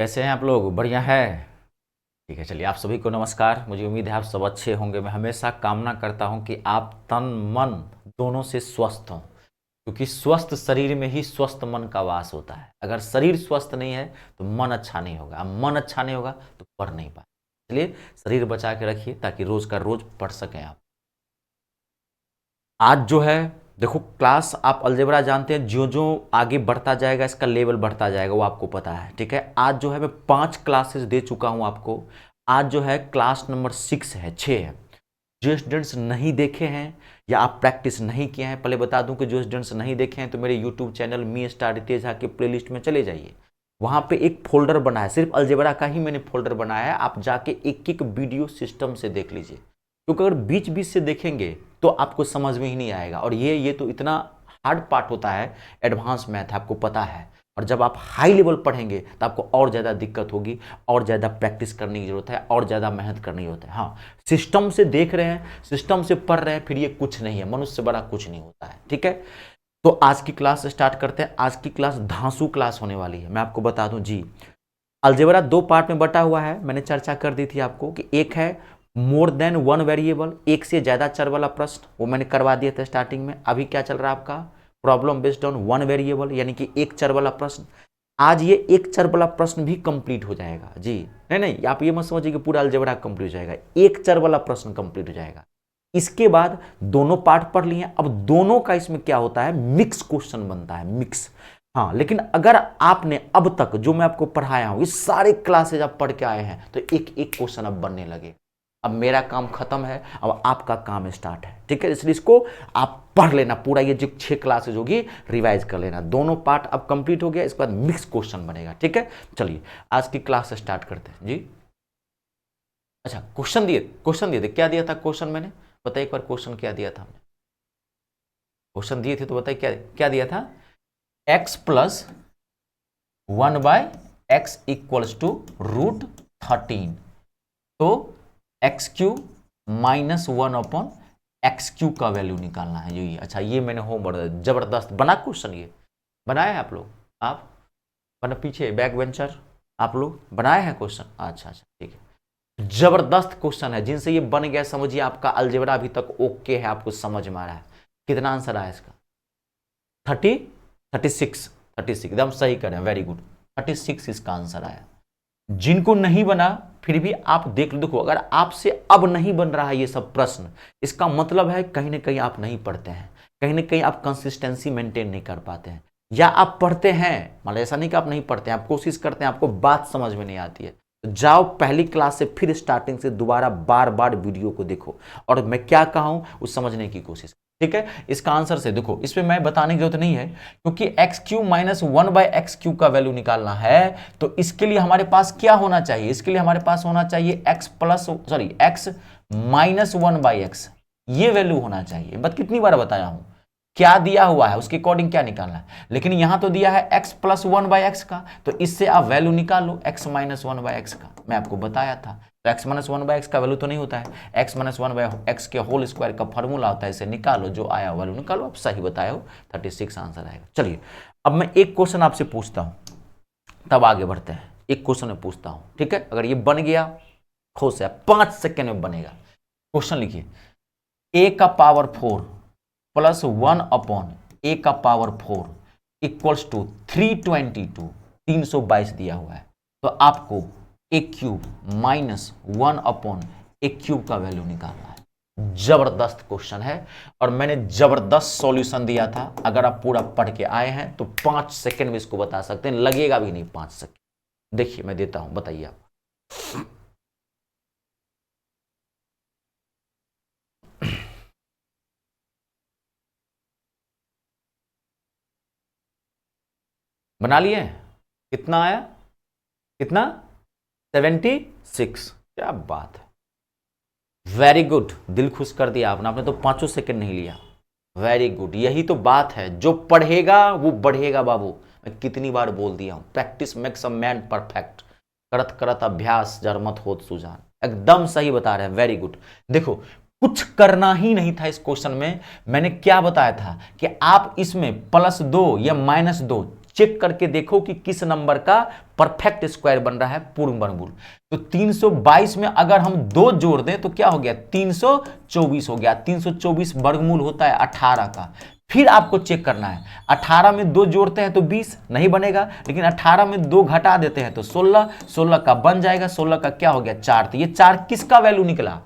कैसे हैं आप लोग? बढ़िया है। ठीक है, चलिए आप सभी को नमस्कार। मुझे उम्मीद है आप सब अच्छे होंगे। मैं हमेशा कामना करता हूं कि आप तन मन दोनों से स्वस्थ हों, क्योंकि स्वस्थ शरीर में ही स्वस्थ मन का वास होता है। अगर शरीर स्वस्थ नहीं है तो मन अच्छा नहीं होगा, मन अच्छा नहीं होगा तो पढ़ नहीं पाए। इसलिए शरीर बचा के रखिए ताकि रोज का रोज पढ़ सकें आप। आज जो है देखो, क्लास आप अलजेब्रा जानते हैं, जो जो आगे बढ़ता जाएगा इसका लेवल बढ़ता जाएगा, वो आपको पता है। ठीक है, आज जो है मैं 5 क्लासेस दे चुका हूं आपको। आज जो है क्लास नंबर 6 है, 6 है। जो स्टूडेंट्स नहीं देखे हैं या आप प्रैक्टिस नहीं किए हैं, पहले बता दूं कि जो स्टूडेंट्स नहीं देखे हैं तो मेरे यूट्यूब चैनल मी स्टार रितेश झा के प्लेलिस्ट में चले जाइए। वहां पे एक फोल्डर बना है, सिर्फ अलजेब्रा का ही मैंने फोल्डर बनाया है। आप जाके एक एक वीडियो सिस्टम से देख लीजिए, क्योंकि अगर बीच बीच से देखेंगे तो आपको समझ में ही नहीं आएगा। और ये तो इतना हार्ड पार्ट होता है, एडवांस मैथ आपको पता है। और जब आप हाई लेवल पढ़ेंगे तो आपको और ज़्यादा दिक्कत होगी, और ज़्यादा प्रैक्टिस करने की जरूरत है, और ज़्यादा मेहनत करनी होती है। हाँ, सिस्टम से देख रहे हैं, सिस्टम से पढ़ रहे हैं, फिर ये कुछ नहीं है, मनुष्य से बड़ा कुछ नहीं होता है। ठीक है, तो आज की क्लास स्टार्ट करते हैं। आज की क्लास धांसू क्लास होने वाली है। मैं आपको बता दूं जी, अलजेब्रा 2 पार्ट में बटा हुआ है। मैंने चर्चा कर दी थी आपको कि एक है मोर देन वन वेरिएबल, एक से ज्यादा चर वाला प्रश्न, वो मैंने करवा दिया था स्टार्टिंग में। अभी क्या चल रहा है आपका? Problem based on one variable, यानी कि एक चर वाला प्रश्न। आज ये एक चर वाला प्रश्न भी कंप्लीट हो जाएगा जी। नहीं, आप ये मत समझिए कि पूरा अलजेब्रा कंप्लीट हो जाएगा, एक चर वाला प्रश्न कंप्लीट हो जाएगा। इसके बाद दोनों पार्ट पढ़ लिए। अब दोनों का इसमें क्या होता है, मिक्स क्वेश्चन बनता है, मिक्स। हाँ, लेकिन अगर आपने अब तक जो मैं आपको पढ़ाया हूं, ये सारे क्लासेज आप पढ़ के आए हैं, तो एक एक क्वेश्चन अब बनने लगे। अब मेरा काम खत्म है, अब आपका काम स्टार्ट है। ठीक है, इसलिए इसको आप पढ़ लेना पूरा। ये जो 6 क्लासेज होगी रिवाइज कर लेना। दोनों पार्ट अब कंप्लीट हो गया, इसके बाद मिक्स क्वेश्चन बनेगा। ठीक है, चलिए आज की क्लास स्टार्ट करते हैं जी। अच्छा, क्वेश्चन दिए थे। क्या दिया था क्वेश्चन मैंने? बताइए एक बार, क्वेश्चन क्या दिया था हमने? क्वेश्चन दिए थे तो बताइए क्या क्या दिया था? x plus 1/x equals to √13। तो एक्स क्यू माइनस 1/x³ का वैल्यू निकालना है ये। अच्छा, ये मैंने होमवर्क जबरदस्त बना क्वेश्चन, ये बनाया है आप लोग? आप बना पीछे बैक वेंचर आप लोग बनाए हैं क्वेश्चन? अच्छा, ठीक है, जबरदस्त क्वेश्चन है। जिनसे ये बन गया समझिए आपका अलजेब्रा अभी तक ओके है, आपको समझ में आ रहा है। कितना आंसर आया इसका? 36 एकदम सही करें, वेरी गुड। 36 इसका आंसर आया। जिनको नहीं बना फिर भी आप देख लो। देखो, अगर आपसे अब नहीं बन रहा है ये सब प्रश्न, इसका मतलब है कहीं ना कहीं आप नहीं पढ़ते हैं, कहीं ना कहीं आप कंसिस्टेंसी मेंटेन नहीं कर पाते हैं, या आप पढ़ते हैं, मतलब ऐसा नहीं कि आप नहीं पढ़ते हैं, आप कोशिश करते हैं, आपको बात समझ में नहीं आती है। तो जाओ पहली क्लास से फिर स्टार्टिंग से दोबारा बार बार वीडियो को देखो, और मैं क्या कहा हूं उस समझने की कोशिश। ठीक है, इसका आंसर से देखो, इसमें मैं बताने की जरूरत नहीं है, क्योंकि x³ माइनस 1/x³ का वैल्यू निकालना है। तो इसके लिए हमारे पास क्या होना चाहिए? इसके लिए हमारे पास होना चाहिए x माइनस 1/x, ये वैल्यू होना चाहिए। बट कितनी बार बताया हूं, क्या दिया हुआ है उसके अकॉर्डिंग क्या निकालना है। लेकिन यहां तो दिया है x प्लस 1/x का, तो इससे आप वैल्यू निकाल लो x माइनस 1/x का। मैं आपको बताया था, तो x माइनस 1/x का वैल्यू तो नहीं होता है, x माइनस 1/x के होल स्क्वायर का फॉर्मूला होता है, इसे निकालो, जो आया वैल्यू निकालो। आप सही बताए हो, 36 आंसर आएगा। चलिए, अब मैं एक क्वेश्चन आपसे पूछता हूं, तब आगे बढ़ते हैं। एक क्वेश्चन में पूछता हूं, ठीक है? अगर ये बन गया, खुश है, 5 सेकेंड में बनेगा। क्वेश्चन लिखिए, a का power 4 plus 1/a⁴ equals to 322 दिया हुआ है। तो आपको a³ माइनस 1/a³ का वैल्यू निकालना है। जबरदस्त क्वेश्चन है, और मैंने जबरदस्त सॉल्यूशन दिया था। अगर आप पूरा पढ़ के आए हैं तो 5 सेकंड में इसको बता सकते हैं, लगेगा भी नहीं 5 सेकंड। देखिए मैं देता हूं, बताइए आप। बना लिए? कितना आया? कितना? 76। क्या बात है, वेरी गुड, दिल खुश कर दिया आपने तो 5 सेकंड नहीं लिया। वेरी गुड, यही तो बात है, जो पढ़ेगा वो बढ़ेगा बाबू। मैं कितनी बार बोल दिया हूं, practice makes a man perfect, करत करत अभ्यास जरमत होत सुजान। एकदम सही बता रहे हैं, वेरी गुड। देखो, कुछ करना ही नहीं था इस क्वेश्चन में। मैंने क्या बताया था कि आप इसमें +2 या -2 चेक करके देखो कि किस नंबर का परफेक्ट स्क्वायर बन रहा है, पूर्ण वर्गमूल। तो 322 में अगर हम 2 जोड़ दें तो क्या हो गया, 324 हो गया। 324 वर्गमूल होता है 18 का। फिर आपको चेक करना है, 18 में 2 जोड़ते हैं तो 20 नहीं बनेगा, लेकिन 18 में 2 घटा देते हैं तो 16, 16 का बन जाएगा, 16 का क्या हो गया, 4। तो ये 4 किसका वैल्यू निकला,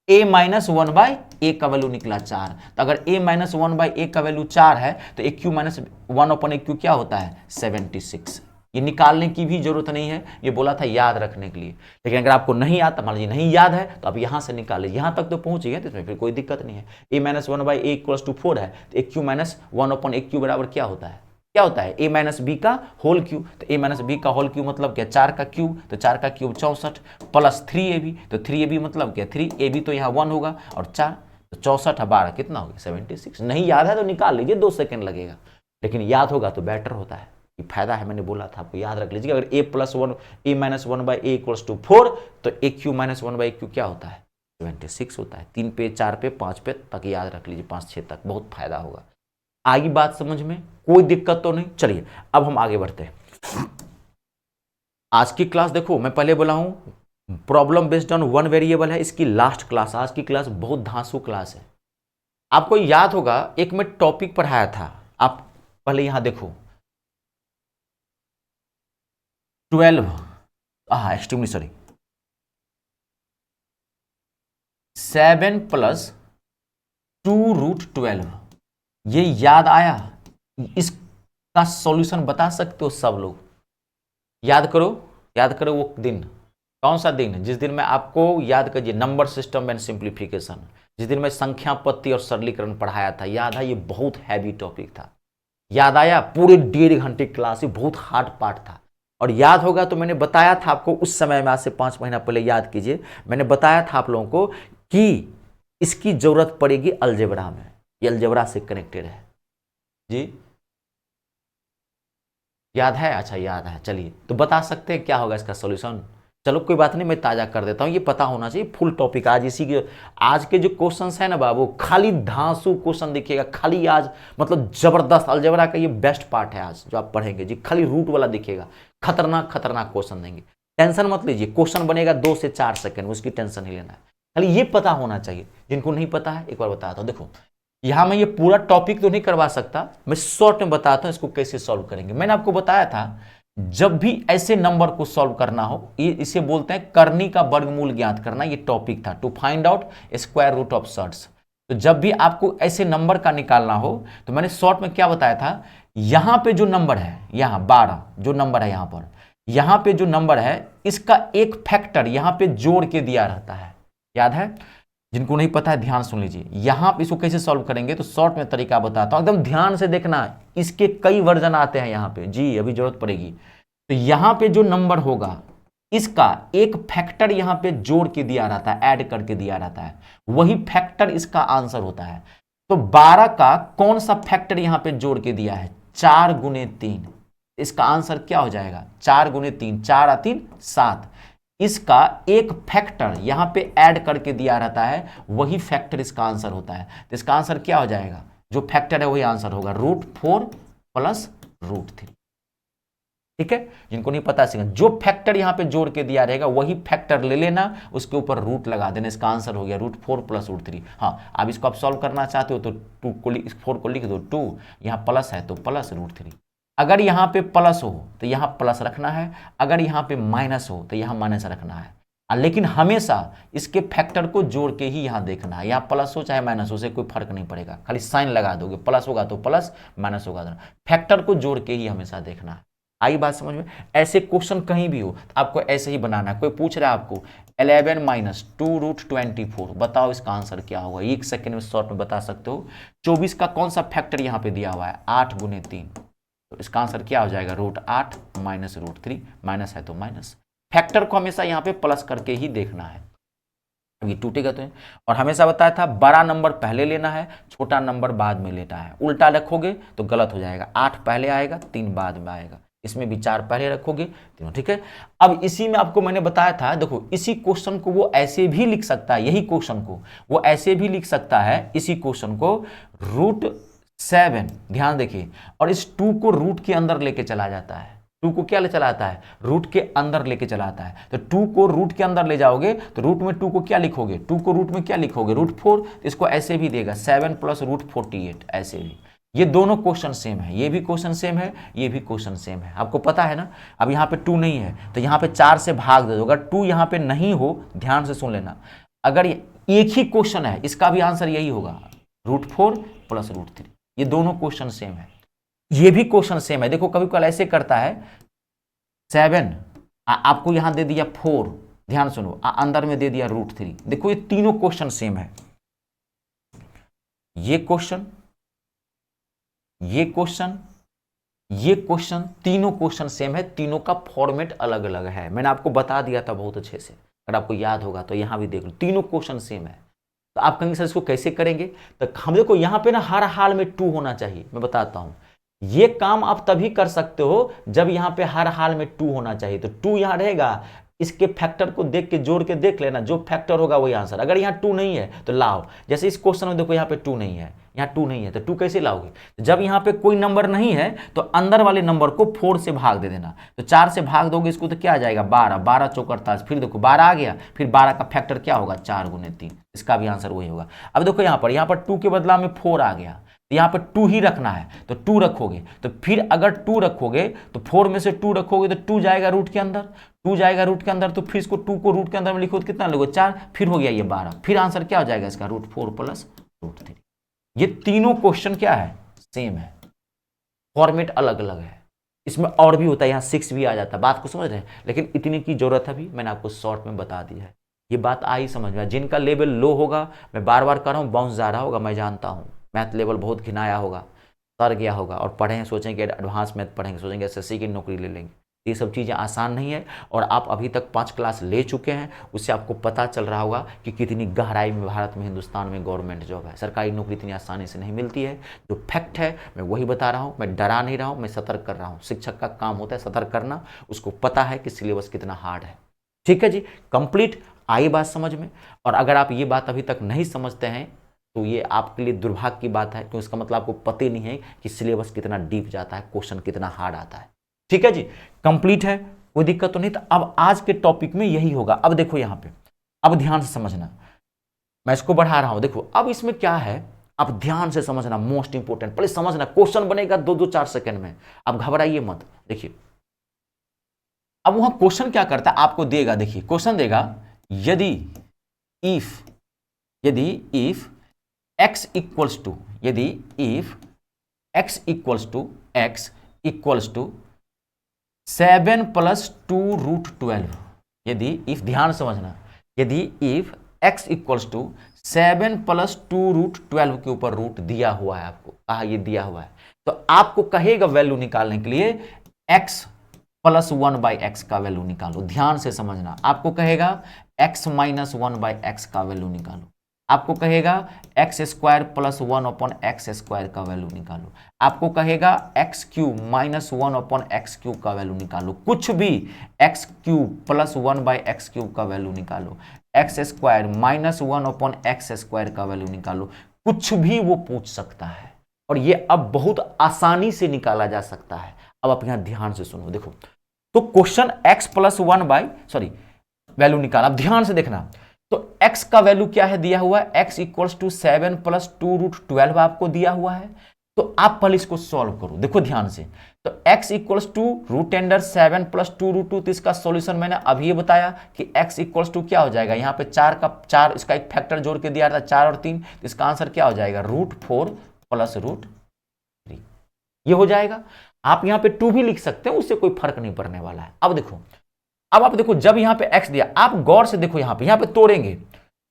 a माइनस 1/a का वैल्यू निकला 4। तो अगर a माइनस 1/a का वैल्यू 4 है तो a क्यू माइनस 1/a क्या होता है, 76। ये निकालने की भी जरूरत नहीं है, ये बोला था याद रखने के लिए। लेकिन अगर आपको नहीं आता, मान लीजिए नहीं याद है, तो आप यहां से निकाल लीजिए, यहां तक तो पहुंच गए तो इसमें फिर कोई दिक्कत नहीं है। a minus 1/a equals to 4 है, तो a क्यू माइनस 1/a बराबर क्या होता है, क्या होता है, a माइनस बी का होल क्यू। तो a माइनस बी का होल क्यू मतलब क्या, 4 का क्यूब, तो 4 का क्यूब 64 प्लस 3ab, तो 3ab मतलब क्या, 3ab तो यहाँ 1 होगा और 4, तो 64 12 कितना हो गया, 76। नहीं याद है तो निकाल लीजिए, 2 सेकंड लगेगा, लेकिन याद होगा तो बेटर होता है। ये फायदा है, मैंने बोला था आपको, याद रख लीजिए। अगर a minus 1/a equals to 4 तो a क्यू माइनस 1/a क्या होता है, 76 होता है। 3 पे 4 पे 5 पे तक याद रख लीजिए, 5 6 तक, बहुत फायदा होगा। आगे बात समझ में, कोई दिक्कत तो नहीं। चलिए अब हम आगे बढ़ते हैं। आज की क्लास देखो, मैं पहले बोला हूं प्रॉब्लम बेस्ड ऑन 1 वेरिएबल है, इसकी लास्ट क्लास। आज की क्लास बहुत धांसू क्लास है। आपको याद होगा एक मैं टॉपिक पढ़ाया था, आप पहले यहां देखो 12 एक्सट्रीमली सॉरी 7 + 2√12, ये याद आया? इसका सॉल्यूशन बता सकते हो सब लोग? याद करो, याद करो वो दिन, कौन सा दिन, जिस दिन मैं आपको, याद करिए, नंबर सिस्टम एंड सिंप्लीफिकेशन, जिस दिन मैं संख्या पत्ती और सरलीकरण पढ़ाया था, याद है? ये बहुत हैवी टॉपिक था, याद आया? पूरे 1.5 घंटे क्लास, ये बहुत हार्ड पार्ट था। और याद होगा तो मैंने बताया था आपको उस समय में, आज से 5 महीना पहले, याद कीजिए, मैंने बताया था आप लोगों को कि इसकी जरूरत पड़ेगी अलजेब्रा में, ये अलजेब्रा से कनेक्टेड है जी, याद है? अच्छा याद है, चलिए तो बता सकते हैं क्या होगा इसका सॉल्यूशन? चलो कोई बात नहीं, मैं ताजा कर देता हूं, ये पता होना चाहिए। फुल टॉपिक आज इसी के, आज के जो क्वेश्चंस है ना बाबू, खाली धांसू क्वेश्चन दिखेगा, खाली आज मतलब जबरदस्त। अलजेब्रा का ये बेस्ट पार्ट है आज जो आप पढ़ेंगे जी, खाली रूट वाला दिखेगा, खतरनाक खतरनाक क्वेश्चन देंगे। टेंशन मत लीजिए, क्वेश्चन बनेगा 2 से 4 सेकंड, उसकी टेंशन नहीं लेना है, खाली ये पता होना चाहिए। जिनको नहीं पता है एक बार बताता हूं, देखो यहां मैं ये पूरा टॉपिक तो नहीं करवा सकता, मैं शॉर्ट में बताता हूं इसको कैसे सॉल्व करेंगे। मैंने आपको बताया था जब भी ऐसे नंबर को सॉल्व करना हो, ये इसे बोलते हैं करनी का वर्गमूल ज्ञात करना, ये टॉपिक था, to find out square root of shorts. तो जब भी आपको ऐसे नंबर का निकालना हो तो मैंने शॉर्ट में क्या बताया था, यहां पे जो नंबर है, यहां 12 जो नंबर है, यहां पे जो नंबर है, इसका एक फैक्टर यहां पे जोड़ के दिया रहता है, याद है? जिनको नहीं पता है ध्यान सुन लीजिए, यहां पे इसको कैसे सॉल्व करेंगे तो शॉर्ट में तरीका बताता हूं, एकदम ध्यान से देखना, इसके कई वर्जन आते हैं यहां पे जी, अभी जरूरत पड़ेगी। तो यहां पे जो नंबर होगा, इसका एक फैक्टर यहां पे जोड़ के दिया रहता है, ऐड करके दिया रहता है, वही फैक्टर इसका आंसर होता है। तो 12 का कौन सा फैक्टर यहां पे जोड़ के दिया है, 4 × 3, इसका आंसर क्या हो जाएगा, 4 × 3, 4 और 3 7, इसका एक फैक्टर यहां पे ऐड करके दिया रहता है, वही फैक्टर इसका आंसर होता है। तो इसका आंसर क्या हो जाएगा, जो फैक्टर है वही आंसर होगा, √4 + √3, ठीक है? जिनको नहीं पता है, जो फैक्टर यहां पे जोड़ के दिया रहेगा वही फैक्टर ले लेना, उसके ऊपर रूट लगा देना, इसका आंसर हो गया √4 + √3। हाँ, अब इसको आप सॉल्व करना चाहते हो तो 4 को लिख दो, 2 यहां प्लस है तो प्लस √3। अगर यहां पे प्लस हो तो यहां प्लस रखना है, अगर यहां पे माइनस हो तो यहां माइनस रखना है, लेकिन हमेशा इसके फैक्टर को जोड़ के ही यहां देखना है, यहां प्लस हो चाहे माइनस हो, से कोई फर्क नहीं पड़ेगा, खाली साइन लगा दोगे, प्लस होगा तो प्लस, माइनस होगा तो, फैक्टर को जोड़ के ही हमेशा देखना है। आई बात समझ में? ऐसे क्वेश्चन कहीं भी हो तो आपको ऐसे ही बनाना है। कोई पूछ रहा है आपको 11 - 2√24, बताओ इसका आंसर क्या होगा, 1 सेकेंड में शॉर्ट में बता सकते हो। 24 का कौन सा फैक्टर यहां पे दिया हुआ है, 8 × 3, तो इसका आंसर क्या हो जाएगा, √8 - √3, माइनस है तो माइनस। फैक्टर को हमेशा यहां पे प्लस करके ही देखना है, ये टूटेगा तो। और हमेशा बताया था बड़ा नंबर पहले लेना है, छोटा नंबर बाद में लेना है, उल्टा रखोगे तो गलत हो जाएगा, 8 पहले आएगा 3 बाद में आएगा, इसमें भी 4 पहले रखोगे 3, ठीक है? अब इसी में आपको मैंने बताया था, देखो इसी क्वेश्चन को वो ऐसे भी लिख सकता है, यही क्वेश्चन को वो ऐसे भी लिख सकता है, इसी क्वेश्चन को 7, ध्यान देखिए, और इस 2 को रूट के अंदर लेके चला जाता है। 2 को क्या ले चला आता है? रूट के अंदर लेके चला आता है। तो 2 को रूट के अंदर ले जाओगे तो रूट में 2 को क्या लिखोगे? 2 को रूट में क्या लिखोगे? √4। इसको ऐसे भी देगा 7 + √48, ऐसे भी। ये दोनों क्वेश्चन सेम है, ये भी क्वेश्चन सेम है, ये भी क्वेश्चन सेम है, आपको पता है ना। अब यहाँ पे 2 नहीं है तो यहाँ पे 4 से भाग दे दो। अगर 2 यहाँ पे नहीं हो, ध्यान से सुन लेना, अगर एक ही क्वेश्चन है इसका भी आंसर यही होगा, √4 + √3। ये दोनों क्वेश्चन सेम है, ये भी क्वेश्चन सेम है। देखो कभी कल ऐसे करता है, 7 आपको यहां दे दिया 4, ध्यान सुनो, अंदर में दे दिया √3। देखो ये तीनों क्वेश्चन सेम है, ये क्वेश्चन, ये क्वेश्चन, ये क्वेश्चन, तीनों क्वेश्चन सेम है, तीनों का फॉर्मेट अलग अलग है। मैंने आपको बता दिया था बहुत अच्छे से, अगर आपको याद होगा तो यहां भी देख लो, तीनों क्वेश्चन सेम है। तो आप कहेंगे सर इसको कैसे करेंगे? तो हम देखो यहां पे ना हर हाल में 2 होना चाहिए। मैं बताता हूं, ये काम आप तभी कर सकते हो जब यहां पे हर हाल में 2 होना चाहिए। तो 2 यहां रहेगा, इसके फैक्टर को देख के जोड़ के देख लेना, जो फैक्टर होगा वही आंसर। अगर यहाँ 2 नहीं है तो लाओ, जैसे इस क्वेश्चन में देखो यहाँ पे 2 नहीं है, यहाँ 2 नहीं है तो 2 कैसे लाओगे? जब यहाँ पे कोई नंबर नहीं है तो अंदर वाले नंबर को 4 से भाग दे देना। तो 4 से भाग दोगे इसको तो क्या आ जाएगा? 12, 12 चौक 48, फिर देखो 12 आ गया, फिर 12 का फैक्टर क्या होगा? 4 × 3, इसका भी आंसर वही होगा। अब देखो यहाँ पर 2 के बदला में 4 आ गया, तो यहाँ पर 2 ही रखना है, तो 2 रखोगे। तो फिर अगर 2 रखोगे तो 4 में से 2 रखोगे तो 2 जाएगा रूट के अंदर, 2 जाएगा रूट के अंदर, तो फिर इसको 2 को रूट के अंदर में लिखो तो कितना लोगे? 4, फिर हो गया ये 12, फिर आंसर क्या हो जाएगा इसका? √4 + √3। ये तीनों क्वेश्चन क्या है? सेम है, फॉर्मेट अलग अलग है। इसमें और भी होता है, यहाँ 6 भी आ जाता है, बात को समझ रहे हैं। लेकिन इतनी की जरूरत है, भी मैंने आपको शॉर्ट में बता दिया है। ये बात आई समझ में? जिनका लेवल लो होगा, मैं बार बार कर रहा हूँ, बाउंस जा रहा होगा, मैं जानता हूँ, मैथ लेवल बहुत घिनाया होगा, सर गया होगा, और पढ़े हैं सोचेंगे एडवांस मैथ पढ़ेंगे, सोचेंगे एसएससी की नौकरी ले लेंगे। ये सब चीज़ें आसान नहीं है, और आप अभी तक 5 क्लास ले चुके हैं, उससे आपको पता चल रहा होगा कि कितनी गहराई में भारत में, हिंदुस्तान में गवर्नमेंट जॉब है। सरकारी नौकरी इतनी आसानी से नहीं मिलती है। जो फैक्ट है मैं वही बता रहा हूँ, मैं डरा नहीं रहा हूँ, मैं सतर्क कर रहा हूँ। शिक्षक का काम होता है सतर्क करना, उसको पता है कि सिलेबस कितना हार्ड है। ठीक है जी, कंप्लीट आई बात समझ में? और अगर आप ये बात अभी तक नहीं समझते हैं तो ये आपके लिए दुर्भाग्य की बात है, क्योंकि इसका मतलब आपको पता ही नहीं है कि सिलेबस कितना डीप जाता है, क्वेश्चन कितना हार्ड आता है। ठीक है जी, कंप्लीट है, कोई दिक्कत तो नहीं। तो अब आज के टॉपिक में यही होगा। अब देखो यहाँ पे, अब ध्यान से समझना, मैं इसको बढ़ा रहा हूं, देखो अब इसमें क्या है, अब ध्यान से समझना, मोस्ट इंपोर्टेंट। पहले समझना, क्वेश्चन बनेगा 2-4 सेकंड में, अब घबराइए मत। देखिए अब वहां क्वेश्चन क्या करता है, आपको देगा, देखिए क्वेश्चन देगा, यदि इफ x इक्वल्स टू, यदि इफ x इक्वल्स टू 7 + 2√12, यदि इफ, ध्यान समझना, यदि इफ x इक्वल्स टू 7 + 2√12 के ऊपर रूट दिया हुआ है, आपको कहा ये दिया हुआ है, तो आपको कहेगा वैल्यू निकालने के लिए x + 1/x का वैल्यू निकालो। ध्यान से समझना, आपको कहेगा x - 1/x का वैल्यू निकालो, आपको कहेगा x² + 1/x² का वैल्यू निकालो, आपको कहेगा x³ - 1/x³ का वैल्यू निकालो, कुछ भी x³ + 1/x³ का वैल्यू निकालो, x² - 1/x² का वैल्यू निकालो, कुछ भी वो पूछ सकता है। और ये अब बहुत आसानी से निकाला जा सकता है। अब आप यहां ध्यान से सुनो, देखो तो क्वेश्चन x + वैल्यू निकाला। अब ध्यान से देखना, तो x का वैल्यू क्या है दिया हुआ है, x = 7 + 2√12 आपको दिया हुआ है। तो आप पहले इसको सॉल्व करो, देखो ध्यान से। तो x = √7 + 2√2, तो इसका सॉल्यूशन मैंने अभी बताया कि x = क्या हो जाएगा, यहाँ पे 4 इसका एक फैक्टर जोड़ के दिया था, 4 और 3, तो इसका आंसर क्या हो जाएगा, √4 + √3, ये हो जाएगा। आप यहाँ पे 2 भी लिख सकते हैं, उससे कोई फर्क नहीं पड़ने वाला है। अब देखो, अब आप देखो, जब यहां पे x दिया, आप गौर से देखो, यहां पे तोड़ेंगे,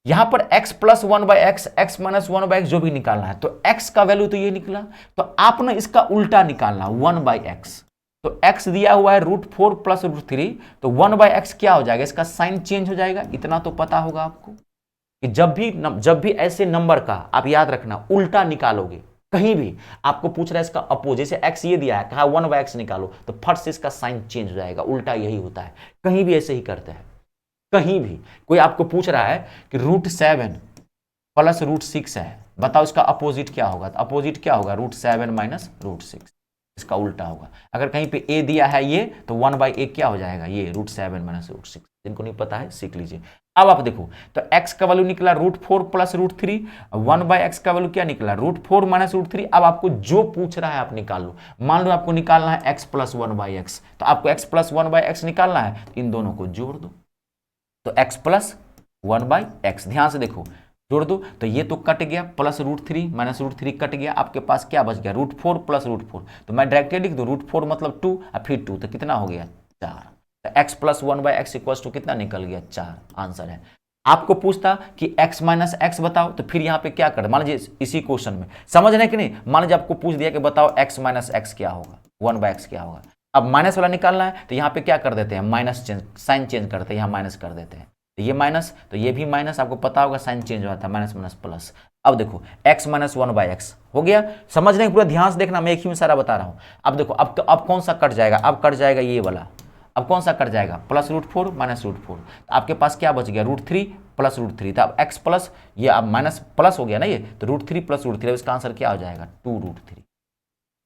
यहां पर x + 1/x, x - 1/x जो भी निकालना है, तो x का वैल्यू तो ये निकला, तो आप ना इसका उल्टा निकालना 1/x। तो x दिया हुआ है √4 + √3, तो 1/x क्या हो जाएगा, इसका साइन चेंज हो जाएगा। इतना तो पता होगा आपको कि जब भी ऐसे नंबर का आप याद रखना उल्टा निकालोगे, कहीं भी आपको पूछ रहा है इसका अपोजिट, जैसे x ये दिया है, कहा 1/x निकालो, तो फट से इसका साइन चेंज हो जाएगा, उल्टा यही होता है। कहीं भी ऐसे ही करते हैं, कहीं भी कोई आपको पूछ रहा है कि √7 प्लस √6 है, बताओ इसका अपोजिट क्या होगा? तो अपोजिट क्या होगा? √7 माइनस √6, इसका उल्टा होगा। अगर कहीं पे ए दिया है ये, तो 1/a क्या हो जाएगा? ये √7 माइनस √6। जिनको नहीं पता है सीख लीजिए। अब आप देखो, तो x का वैल्यू निकला √4 प्लस √3, 1/x का वैल्यू क्या निकला? √4 माइनस √3। अब आपको जो पूछ रहा है आप निकाल लो। मान लो आपको निकालना है x प्लस 1/x, तो आपको x प्लस 1/x निकालना है, तो इन दोनों को जोड़ दो, तो x प्लस 1/x। ध्यान से देखो, जोड़ दो, तो ये तो कट गया, प्लस √3 माइनस √3 कट गया, आपके पास क्या बच गया? √4 प्लस √4। तो मैं डायरेक्टली लिख दूं, √4 मतलब 2 और फिर 2, तो कितना हो गया? 4। तो x plus 1/x equal to कितना निकल गया? 4। आंसर है। आपको पूछता कि x माइनस एक्स बताओ, तो फिर यहाँ पे क्या कर, मान लीजिए इसी क्वेश्चन में समझ रहे हैं कि नहीं, मान लीजिए आपको पूछ दिया कि बताओ x माइनस एक्स क्या होगा, 1/x क्या होगा। अब माइनस वाला निकालना है, तो यहाँ पे क्या कर देते हैं? माइनस चेंज, साइन चेंज करते हैं, यहाँ माइनस कर देते हैं, तो ये माइनस, तो ये भी माइनस, आपको पता होगा साइन चेंज हुआ था, माइनस माइनस प्लस। अब देखो x माइनस 1/x हो गया। समझ रहे हैं? पूरा ध्यान से देखना, मैं एक ही में सारा बता रहा हूं। अब देखो, अब तो अब कौन सा कट जाएगा? अब कट जाएगा ये वाला। अब कौन सा कट जाएगा? Plus √4 minus √4। तो आपके पास क्या बच गया? √3 प्लस √3 था। अब x प्लस, ये अब माइनस प्लस हो गया ना ये, तो √3 प्लस √3, इसका आंसर क्या हो जाएगा? 2√3।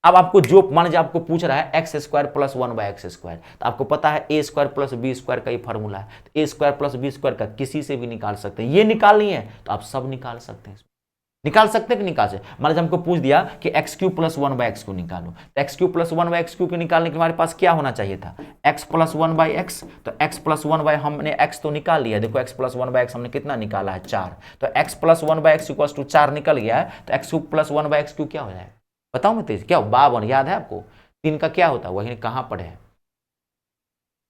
अब आपको जो मान लीजिए आपको पूछ रहा है x² प्लस 1/x², तो आपको पता है a² प्लस b² का ये फॉर्मूला है, तो a² प्लस b² का किसी से भी निकाल सकते हैं। ये निकालनी है तो आप सब निकाल सकते हैं, निकाल सकते हैं कि निकाल सकते? मान लीजिए हमको पूछ दिया कि x³ प्लस 1/x को निकालो, तो x³ प्लस 1/x³ को निकालने के हमारे पास क्या होना चाहिए था? x plus 1/x। तो x प्लस 1 हमने x तो निकाल लिया, देखो x प्लस 1/x हमने कितना निकाला है? 4। तो x plus 1/x equal to 4 निकल गया है, तो x³ प्लस 1/x³ क्या हो जाएगा? बताओ मैं तेज, क्या हो? 52। याद है आपको 3 का क्या होता है? वही कहाँ पढ़े हैं?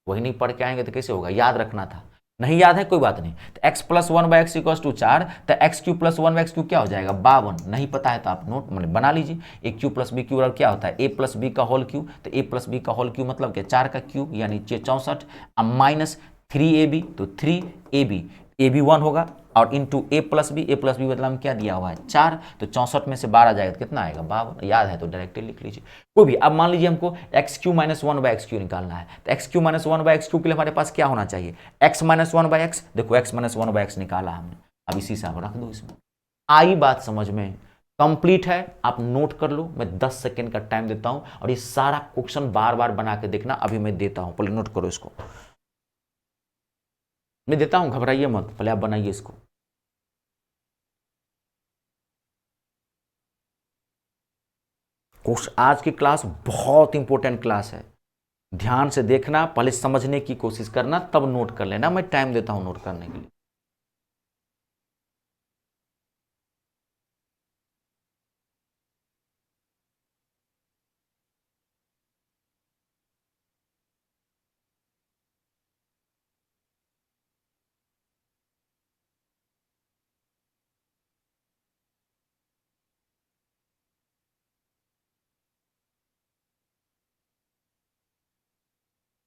वही नहीं पढ़ के आएंगे तो कैसे होगा? याद रखना था। नहीं याद है, कोई बात नहीं। तो x plus 1/x equal to 4, तो x³ प्लस 1/x³ क्या हो जाएगा? 52। नहीं पता है तो आप नोट मतलब बना लीजिए। ए क्यू प्लस बी क्यू क्या होता है? a प्लस बी का होल क्यू, तो a प्लस बी का होल क्यू मतलब क्या? 4 का क्यूब, यानी 64। अब माइनस 3ab, तो 3ab, ab 1 होगा, और इंटू a प्लस बी मतलब हम क्या दिया हुआ है? 4। तो 64 में से 12 जाएगा तो कितना आएगा? 52। याद है तो डायरेक्टली लिख लीजिए कोई भी। अब मान लीजिए हमको x³ माइनस 1/x³ निकालना है, तो x³ माइनस 1/x³ के लिए हमारे पास क्या होना चाहिए? x minus 1/x। देखो x माइनस 1/x निकाला हमने, अब इसी से आप रख दो इसमें। आई बात समझ में? कंप्लीट है। आप नोट कर लो, मैं 10 सेकेंड का टाइम देता हूं, और ये सारा क्वेश्चन बार बार बना के देखना। अभी मैं देता हूं, पहले नोट करो इसको, मैं देता हूं, घबराइए मत, पहले आप बनाइए इसको। आज की क्लास बहुत इंपॉर्टेंट क्लास है, ध्यान से देखना, पहले समझने की कोशिश करना, तब नोट कर लेना। मैं टाइम देता हूं नोट करने के लिए।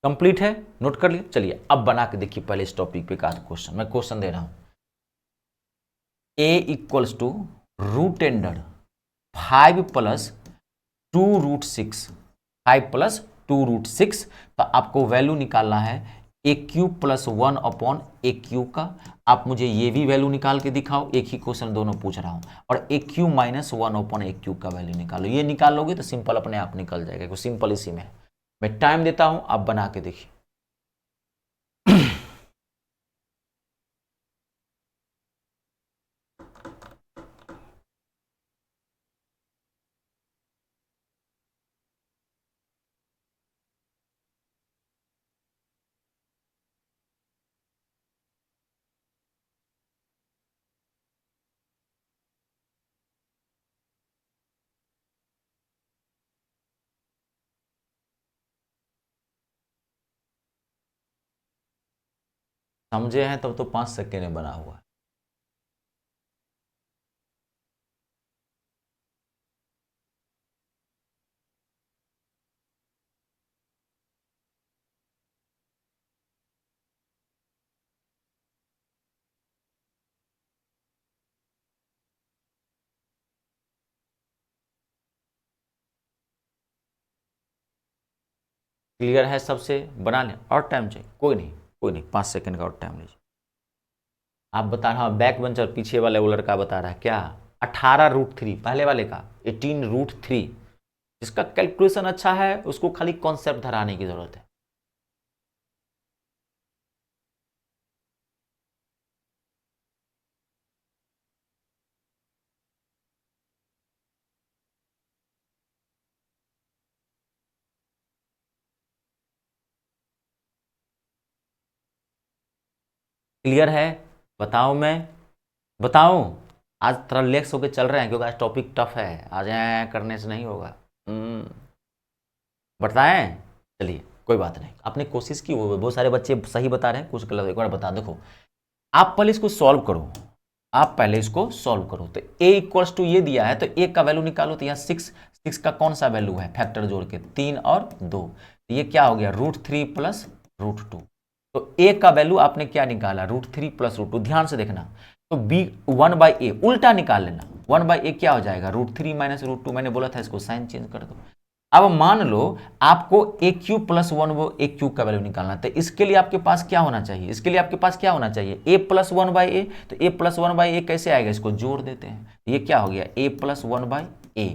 कंप्लीट है, नोट कर लिया। चलिए अब बना के देखिए पहले इस टॉपिक पे का क्वेश्चन। मैं क्वेश्चन दे रहा हूं, a equals to √10 5 plus 2√6, 5 plus 2√6। तो आपको वैल्यू निकालना है a³ प्लस 1/a³ का। आप मुझे ये भी वैल्यू निकाल के दिखाओ, एक ही क्वेश्चन दोनों पूछ रहा हूं। और a³ माइनस 1/a³ का वैल्यू निकालो। ये निकाल लोगे तो सिंपल अपने आप निकल जाएगा, सिंपल इसी में है। मैं टाइम देता हूं, आप बना के देखिए। समझे हैं तब तो 5 सेकेंड में बना हुआ है। क्लियर है सबसे? बना लें, और टाइम चाहिए? कोई नहीं, कोई नहीं, 5 सेकेंड का और टाइम लीजिए। आप बता रहा, हाँ बैक बेंचर पीछे वाले वो लड़का बता रहा है क्या, 18√3 पहले वाले का 18√3। जिसका कैलकुलेशन अच्छा है उसको खाली कॉन्सेप्ट धराने की जरूरत है। क्लियर है? बताओ मैं बताऊं? आज थोड़ा रिलैक्स होकर चल रहे हैं क्योंकि आज टॉपिक टफ है, आज करने से नहीं होगा। बताएं? चलिए कोई बात नहीं, आपने कोशिश की, वो बहुत सारे बच्चे सही बता रहे हैं, कुछ गलत। एक बार बता, देखो आप पहले इसको सॉल्व करो, आप पहले इसको सॉल्व करो। तो a इक्वल्स टू ये दिया है तो a का वैल्यू निकालो। तो यहाँ 6 का कौन सा वैल्यू है, फैक्टर जोड़ के 3 और 2, तो ये क्या हो गया √3 प्लस √2। तो a का वैल्यू आपने क्या निकाला, √3 प्लस √2। ध्यान से देखना, तो b 1/a उल्टा निकाल लेना, 1/a क्या हो जाएगा, √3 माइनस √2। मैंने बोला था इसको साइन चेंज कर दो। अब मान लो आपको ए क्यू प्लस वन वो ए क्यू का वैल्यू निकालना है, तो इसके लिए आपके पास क्या होना चाहिए, इसके लिए आपके पास क्या होना चाहिए, ए प्लस 1/a। तो ए प्लस 1/a कैसे आएगा, इसको जोड़ देते हैं, ये क्या हो गया a plus 1/a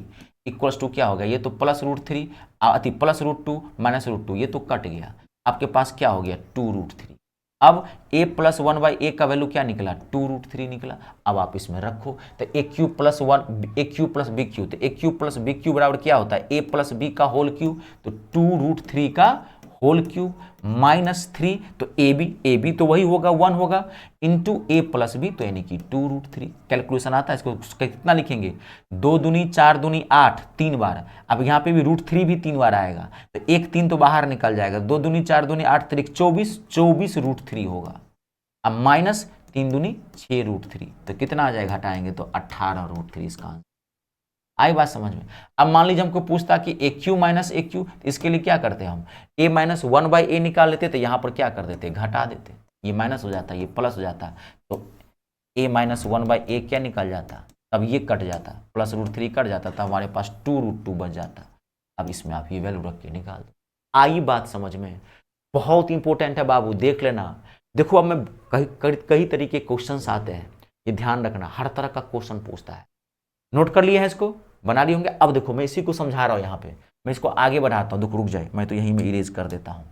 equals to क्या हो गया, ये तो प्लस √3 अति प्लस √2 माइनस √2, ये तो कट गया, आपके पास क्या हो गया 2√3। अब a प्लस 1/a का वैल्यू क्या निकला, 2√3 निकला। अब आप इसमें रखो, तो ए क्यू प्लस बी क्यू, तो ए क्यू प्लस बी क्यू बराबर क्या होता है, a प्लस बी का होल क्यू, तो 2√3 का होल क्यू माइनस 3, तो ए बी तो वही होगा 1 होगा, इंटू a प्लस बी, तो यानी कि 2√3। कैलकुलेशन आता है इसको, कितना लिखेंगे, 2 दूनी 4 दूनी 8, 3 बार। अब यहाँ पे भी √3 भी 3 बार आएगा, तो 1 3 तो बाहर निकल जाएगा, 2 दूनी 4 दूनी 8 3 24, 24√3 होगा। अब माइनस 3 दूनी 6√3, तो कितना आ जाएगा, हटाएंगे तो 18√3 इसका आंसर। आई बात समझ में? अब मान लीजिए हमको पूछता कि ए क्यू माइनस ए क्यू, इसके लिए क्या करते हैं हम, a माइनस 1/a निकाल लेते, तो यहाँ पर क्या कर देते, घटा देते, ये माइनस हो जाता है, ये प्लस हो जाता, तो a माइनस 1/a क्या निकल जाता, तब ये कट जाता, प्लस √3 कट जाता, तो हमारे पास 2√2 बच जाता। अब इसमें आप ये वैल्यू रख के निकाल दो। आई बात समझ में? बहुत इंपॉर्टेंट है बाबू, देख लेना। देखो अब मैं कई तरीके क्वेश्चंस आते हैं, ये ध्यान रखना, हर तरह का क्वेश्चन पूछता है। नोट कर लिए हैं, इसको बना लिए होंगे। अब देखो मैं इसी को समझा रहा हूं, यहाँ पे मैं इसको आगे बढ़ाता हूं, देखो रुक जाए, मैं तो यहीं में इरेज कर देता हूं।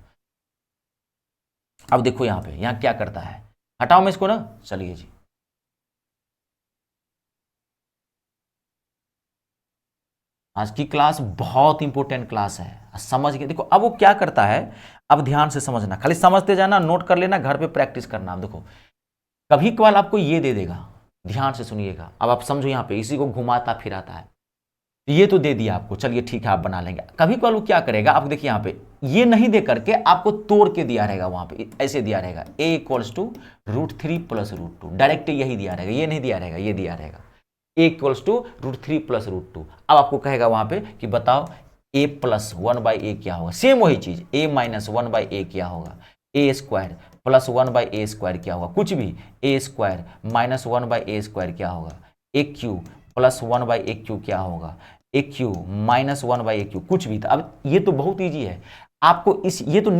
अब देखो यहाँ पे, यहाँ क्या करता है, हटाओ मैं इसको ना, चलिए जी। आज की क्लास बहुत इंपॉर्टेंट क्लास है, समझ के देखो। अब वो क्या करता है, अब ध्यान से समझना, खाली समझते जाना, नोट कर लेना, घर पे प्रैक्टिस करना। अब देखो कभी कभार आपको ये दे देगा, ध्यान से सुनिएगा। अब आप समझो, यहाँ पे इसी को घुमाता फिराता है, ये तो दे दिया आपको, चलिए ठीक है आप बना लेंगे। कभी कभार वो क्या करेगा, आप देखिए यहाँ पे ये नहीं दे करके आपको तोड़ के दिया रहेगा, वहां पे ऐसे दिया रहेगा, a equals to √3 plus √2, direct यही दिया रहेगा, ये नहीं दिया रहेगा, ये दिया रहेगा a इक्वल्स टू √3 प्लस √2। अब आपको कहेगा वहां पे कि बताओ a प्लस 1/a क्या होगा, सेम वही चीज, a माइनस 1/a क्या होगा, a square plus 1/a square क्या होगा, कुछ भी, a square minus 1/a square क्या होगा, a Q plus 1/a Q क्या होगा, ए क्यू माइनस 1/a क्यू, कुछ भी था। अब ये तो बहुत ईजी है आपको, इस ये तो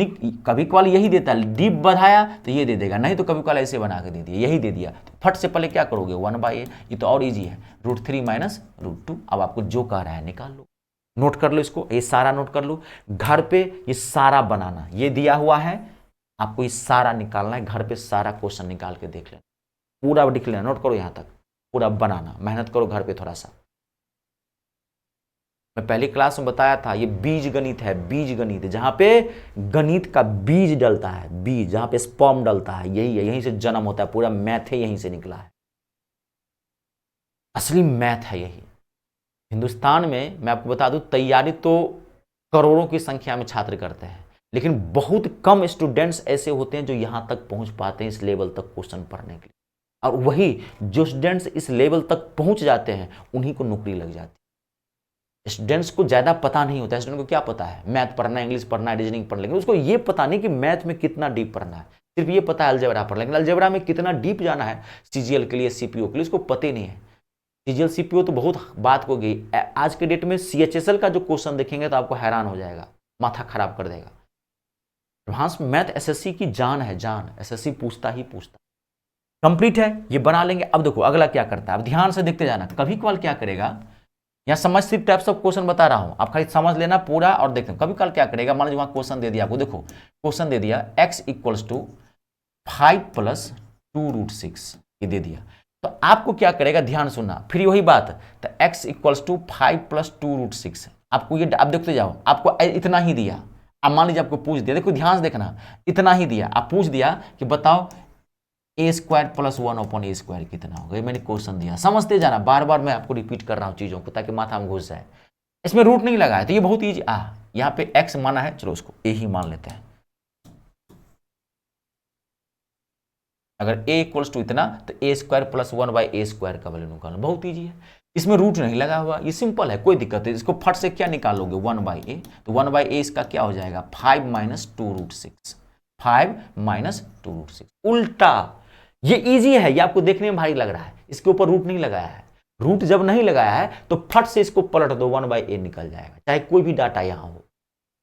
कभी कभार यही देता है, डीप बढ़ाया तो ये दे देगा, नहीं तो कभी कभार ऐसे बना के दे दिया, यही दे दिया, तो फट से पहले क्या करोगे 1/a, ये तो और ईजी है, √3 माइनस √2। अब आपको जो कह रहा है निकाल लो, नोट कर लो इसको, ये सारा नोट कर लो, घर पे ये सारा बनाना, ये दिया हुआ है आपको, ये सारा निकालना है, घर पे सारा क्वेश्चन निकाल के देख लेना, पूरा लिख लेना, नोट करो यहाँ तक, पूरा बनाना, मेहनत करो घर पे थोड़ा सा। मैं पहली क्लास में बताया था, ये बीज गणित है, बीज गणित, जहां पे गणित का बीज डलता है, बीज जहां पे स्पर्म डलता है, यही है, यहीं से जन्म होता है, पूरा मैथ है यहीं से निकला है, असली मैथ है यही। हिंदुस्तान में मैं आपको बता दूं, तैयारी तो करोड़ों की संख्या में छात्र करते हैं, लेकिन बहुत कम स्टूडेंट्स ऐसे होते हैं जो यहां तक पहुंच पाते हैं, इस लेवल तक क्वेश्चन पढ़ने के लिए। और वही जो स्टूडेंट्स इस लेवल तक पहुंच जाते हैं उन्हीं को नौकरी लग जाती है। स्टूडेंट्स को ज़्यादा पता नहीं होता है, स्टूडेंट को क्या पता है, मैथ पढ़ना है, इंग्लिश पढ़ना है, रीजनिंग पढ़ना है, लेकिन उसको ये पता नहीं कि मैथ में कितना डीप पढ़ना है, सिर्फ ये पता है अलजेब्रा पढ़ना, लेकिन अलजेब्रा में कितना डीप जाना है सीजीएल के लिए, सीपीओ के लिए, उसको पता ही नहीं है। सीजीएल सीपीओ तो बहुत बात हो गई, आज के डेट में सीएचएसएल का जो क्वेश्चन देखेंगे तो आपको हैरान हो जाएगा, माथा खराब कर देगा। एडवांस मैथ एसएससी की जान है, जान, एसएससी पूछता ही पूछता। कंप्लीट है, ये बना लेंगे। अब देखो अगला क्या करता है, अब ध्यान से देखते जाना। कभी कभार क्या करेगा, यहाँ समझ सिर्फ टाइप्स ऑफ क्वेश्चन बता रहा हूं, आप खाली समझ लेना पूरा और देखते हैं। कभी कल क्या करेगा, मान लीजिए वहां क्वेश्चन दे दिया आपको, देखो क्वेश्चन दे दिया x इक्वल्स टू 5 + 2√6 ये दे दिया, तो आपको क्या करेगा, ध्यान सुनना, फिर वही बात, तो x इक्वल्स टू 5 + 2√6 आपको ये, आप देखते जाओ, आपको इतना ही दिया। अब मान लीजिए आपको पूछ दिया, देखो ध्यान से देखना, इतना ही दिया, आप पूछ दिया कि बताओ a² + 1/a² कितना होगा, ये मैंने क्वेश्चन दिया। समझते जाना, बार बार मैं आपको रिपीट कर रहा हूं चीजों को ताकि माथा में घुस जाए। इसमें रूट नहीं लगा है तो ये बहुत ईजी। यहाँ पे x माना है, चलो उसको a ही मान लेते हैं। अगर a इक्वल्स टू इतना तो a² + 1/a² का वैल्यू निकालना बहुत ईजी है। इसमें रूट नहीं लगा हुआ, ये सिंपल है, कोई दिक्कत नहीं। इसको फट से क्या निकालोगे, 1/a, तो 1/a इसका क्या हो जाएगा, 5 - 2√6, 5 - 2√6 उल्टा। ये इजी है, ये आपको देखने में भारी लग रहा है, इसके ऊपर रूट नहीं लगाया है। रूट जब नहीं लगाया है तो फट से इसको पलट दो, 1/a निकल जाएगा, चाहे कोई भी डाटा यहां हो।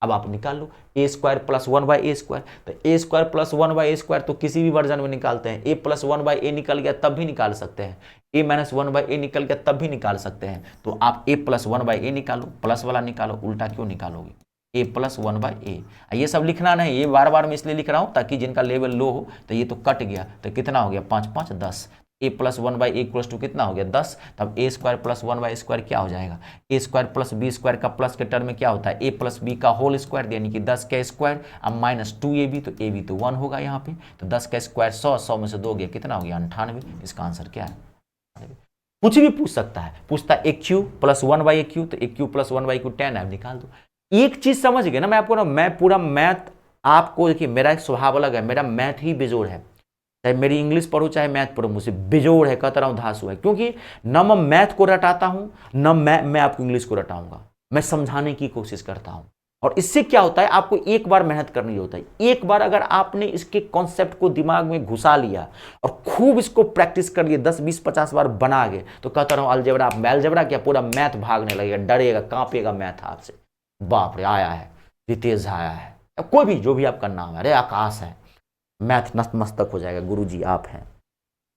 अब आप निकाल लो a² + 1/a², तो a² + 1/a² तो किसी भी वर्जन में निकालते हैं। a + 1/a निकल गया तब भी निकाल सकते हैं, a - 1/a निकल गया तब भी निकाल सकते हैं। तो आप a + 1/a निकालो, प्लस वाला निकालो, उल्टा क्यों निकालोगे, a + 1/a। ये सब लिखना नहीं, ये बार बार मैं इसलिए लिख रहा हूं ताकि जिनका लेवल लो हो, तो ये तो कट गया, तो कितना हो गया, 5 × 5 = 10। a + 1/a इक्वल्स टू कितना हो गया, 10। तब a² + 1/a² क्या हो जाएगा, a² + b² का प्लस के टर्म में क्या होता है, a + b का होल स्क्वायर, यानी कि 10 का स्क्वायर। अब -2ab, तो ab तो 1 होगा यहाँ पे, तो 10 का स्क्वायर 100, 100 में से 2 गया, कितना हो गया, 98। इसका आंसर क्या है, कुछ भी पूछ सकता है, पूछता है aq + 1/aq, तो aq + 1/aq 10 है, निकाल दो। एक चीज समझ गए ना, मैं आपको ना, मैं पूरा मैथ आपको, देखिए मेरा एक स्वभाव अलग है, मेरा मैथ ही बेजोड़ है, चाहे मेरी इंग्लिश पढ़ो चाहे मैथ पढ़ो, मुझसे बेजोड़ है, कहता रहा हूं धासु है, क्योंकि न मैं मैथ को रटाता हूं, न मैं आपको इंग्लिश को रटाऊंगा, मैं समझाने की कोशिश करता हूं। और इससे क्या होता है, आपको एक बार मेहनत करनी होता है। एक बार अगर आपने इसके कॉन्सेप्ट को दिमाग में घुसा लिया और खूब इसको प्रैक्टिस कर लिए, 10 20 50 बार बना गए, तो कहता रहा हूं अलजेब्रा, अलजेब्रा क्या, पूरा मैथ भागने लगेगा, डरेगा, कांपेगा मैथ आपसे। बाप रे, आया है रितेश, आया है, कोई भी जो भी आपका नाम है, अरे आकाश है, मैथ नतमस्तक हो जाएगा, गुरुजी आप हैं।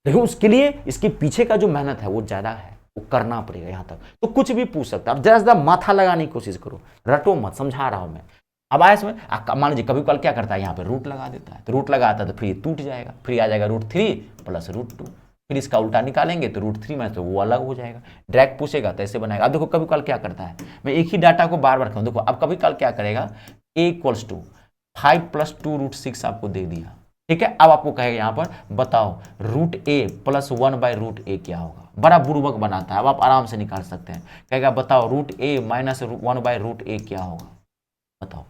लेकिन उसके लिए इसके पीछे का जो मेहनत है वो ज्यादा है, वो करना पड़ेगा यहां तक। तो कुछ भी पूछ सकता है, अब जरा माथा लगाने की कोशिश करो, रटो मत, समझा रहा हूं मैं। अब आया इसमें, मान लीजिए कभी कल क्या करता है, यहाँ पे रूट लगा देता है, तो रूट लगाता है तो फिर टूट जाएगा, फिर आ जाएगा √3 + √2, फिर इसका उल्टा निकालेंगे तो √3 में, तो वो अलग हो जाएगा। डायरेक्ट पूछेगा तो ऐसे बनाएगा। अब देखो कभी कल क्या करता है, मैं एक ही डाटा को बार बार कहूँ, देखो अब कभी कल क्या करेगा, a = 5 + 2√6 आपको दे दिया, ठीक है। अब आपको कहेगा यहां पर बताओ √a + 1/√a क्या होगा, बड़ा बुर्बक बनाता है। अब आप आराम से निकाल सकते हैं, कहेगा बताओ √a - 1/√a क्या होगा, बताओ।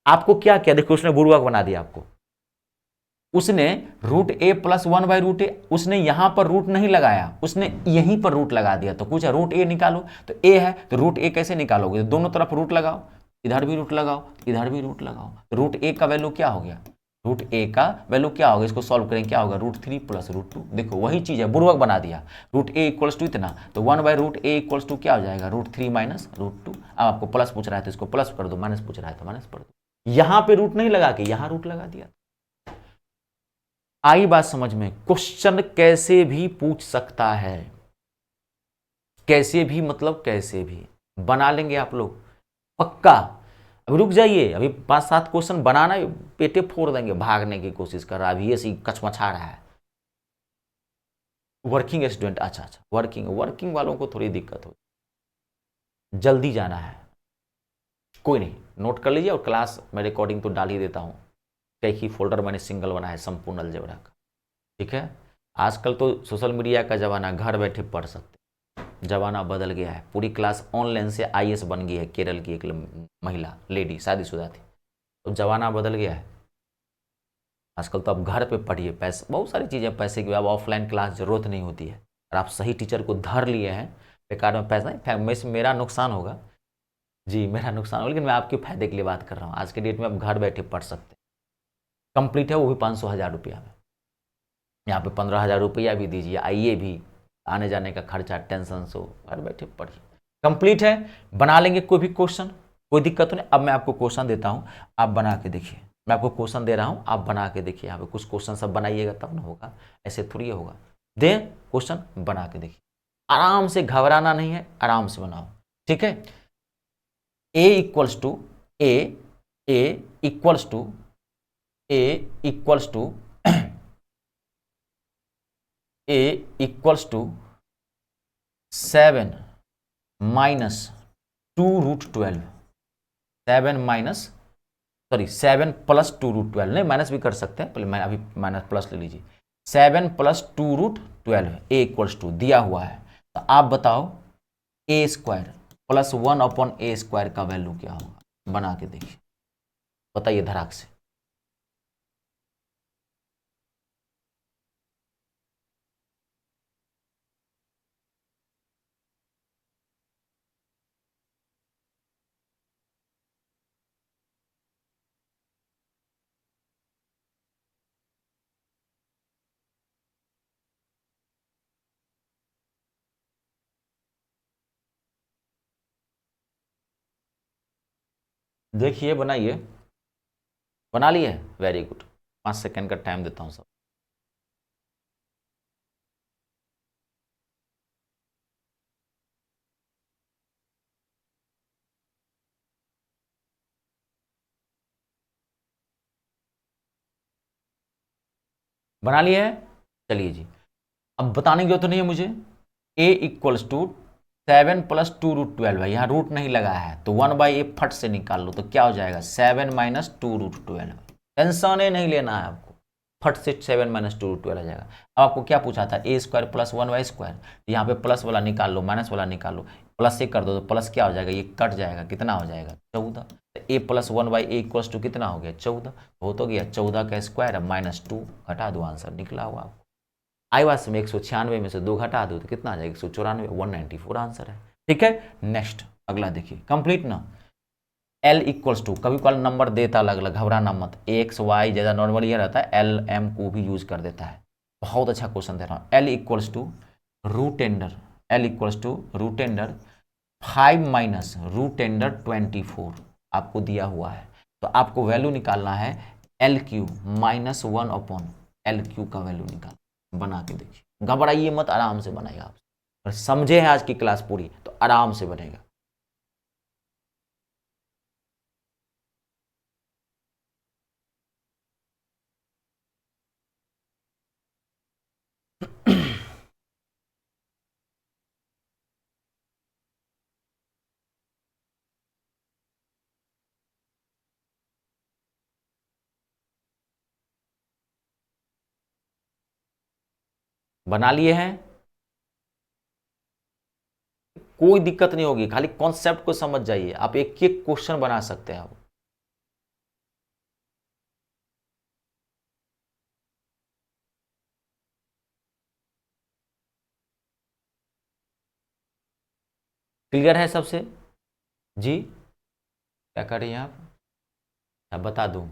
आपको क्या किया, देखो उसने बुर्बक बना दिया आपको, उसने √a + 1/√a, उसने यहां पर रूट नहीं लगाया, उसने यहीं पर रूट लगा दिया। तो पूछा √a निकालो, तो a है तो √a कैसे निकालोगे, तो दोनों तरफ रूट लगाओ, इधर भी रूट लगाओ, इधर भी रूट लगाओ। √a का वैल्यू क्या हो गया, √a का वैल्यू क्या होगा, इसको सॉल्व करें, क्या होगा, √3 + √2। देखो वही चीज है, बुर्बक बना दिया। √a इक्वल्स टू इतना, तो 1/√a इक्वल्स टू क्या हो जाएगा, √3 - √2। अब आपको प्लस पूछ रहा है तो इसको प्लस कर दो, माइनस पूछ रहा है तो माइनस कर दो। यहां पे रूट नहीं लगा के यहां रूट लगा दिया। आई बात समझ में, क्वेश्चन कैसे भी पूछ सकता है, कैसे भी मतलब कैसे भी बना लेंगे आप लोग पक्का। अभी रुक जाइए, अभी 5 7 क्वेश्चन बनाना, पेटे फोड़ देंगे, भागने की कोशिश कर रहा है, अभी ऐसे कचमचा रहा है। वर्किंग स्टूडेंट, अच्छा वर्किंग वालों को थोड़ी दिक्कत हो, जल्दी जाना है, कोई नहीं, नोट कर लीजिए। और क्लास मैं रिकॉर्डिंग तो डाल ही देता हूँ, एक ही फोल्डर मैंने सिंगल बनाया है संपूर्ण अलजेब्रा का, ठीक है। आजकल तो सोशल मीडिया का जमाना, घर बैठे पढ़ सकते, जमाना बदल गया है। पूरी क्लास ऑनलाइन से IAS बन गई है, केरल की एक महिला लेडी शादीशुदा थी, तो जमाना बदल गया है। आजकल तो आप घर पे पढ़िए, पैसे बहुत सारी चीज़ें पैसे की, अब ऑफलाइन क्लास जरूरत नहीं होती है, और आप सही टीचर को धर लिए हैं, बेकार में पैसा नहीं, मेरा नुकसान होगा जी, मेरा नुकसान होगा, लेकिन मैं आपके फायदे के लिए बात कर रहा हूँ। आज के डेट में आप घर बैठे पढ़ सकते हैं, कंप्लीट है वो भी 500-1000 रुपया में। यहाँ पे 15,000 रुपया भी दीजिए, आइए भी, आने जाने का खर्चा टेंशन से, घर बैठे पढ़िए, कंप्लीट है। बना लेंगे कोई भी क्वेश्चन, कोई दिक्कत नहीं। अब मैं आपको क्वेश्चन देता हूँ, आप बना के देखिए। मैं आपको क्वेश्चन दे रहा हूँ, आप बना के देखिए। यहाँ पे कुछ क्वेश्चन सब बनाइएगा तब ना होगा, ऐसे थोड़ी होगा। दे क्वेश्चन बना के देखिए, आराम से, घबराना नहीं है, आराम से बनाओ, ठीक है। A equals to a a equals to a equals to a equals to 7 minus 2√12, 7 minus, sorry 7 plus 2√12, नहीं माइनस भी कर सकते हैं, पहले मैं अभी माइनस प्लस ले लीजिए। 7 प्लस 2√12 ए इक्वल्स टू दिया हुआ है, तो आप बताओ ए स्क्वायर प्लस 1/a² का वैल्यू क्या होगा, बना के देखिए, बताइए धड़ाक से। देखिए बनाइए, बना लिए, वेरी गुड, 5 सेकेंड का टाइम देता हूँ सब। बना लिए है, चलिए जी, अब बताने की जरूरत नहीं है मुझे। ए इक्वल्स टू 7 प्लस 2√12 है, यहाँ रूट नहीं लगा है, तो 1/a फट से निकाल लो, तो क्या हो जाएगा 7 माइनस 2√12। टेंशन ही नहीं लेना है आपको, फट से 7 माइनस 2√12 आ जाएगा। अब आपको क्या पूछा था, ए स्क्वायर प्लस 1/2, यहाँ पे प्लस वाला निकाल लो, माइनस वाला निकाल लो, प्लस से कर दो तो प्लस क्या हो जाएगा, ये कट जाएगा, कितना हो जाएगा 14। तो ए प्लस 1/a इक्वल्स टू कितना हो गया 14, हो तो गया 14 का स्क्वायर माइनस 2, घटा दो, आंसर निकला हुआ आपको। आई वास में 196 में से 2 घटा दो तो कितना आ जाएगा 194, 194 आंसर है, ठीक है। नेक्स्ट अगला देखिए, कंप्लीट ना। एल इक्वल्स टू, कभी कल नंबर देता अलग अलग, घबराना मत, एक्स वाई ज़्यादा नॉर्मल ये रहता है, एल एम को भी यूज कर देता है। बहुत अच्छा क्वेश्चन दे रहा हूँ। L equals to root under, L equals to root under 5 minus root under 24 आपको दिया हुआ है, तो आपको वैल्यू निकालना है एल क्यू माइनस 1/LQ का वैल्यू निकाल, बना के देखिए, घबराइए मत, आराम से बनाएगा आप, और समझे हैं आज की क्लास पूरी तो आराम से बनेगा। बना लिए हैं, कोई दिक्कत नहीं होगी, खाली कॉन्सेप्ट को समझ जाइए, आप एक एक क्वेश्चन बना सकते हैं आप। क्लियर है सबसे जी, क्या कर रही हैं आप बता दूं।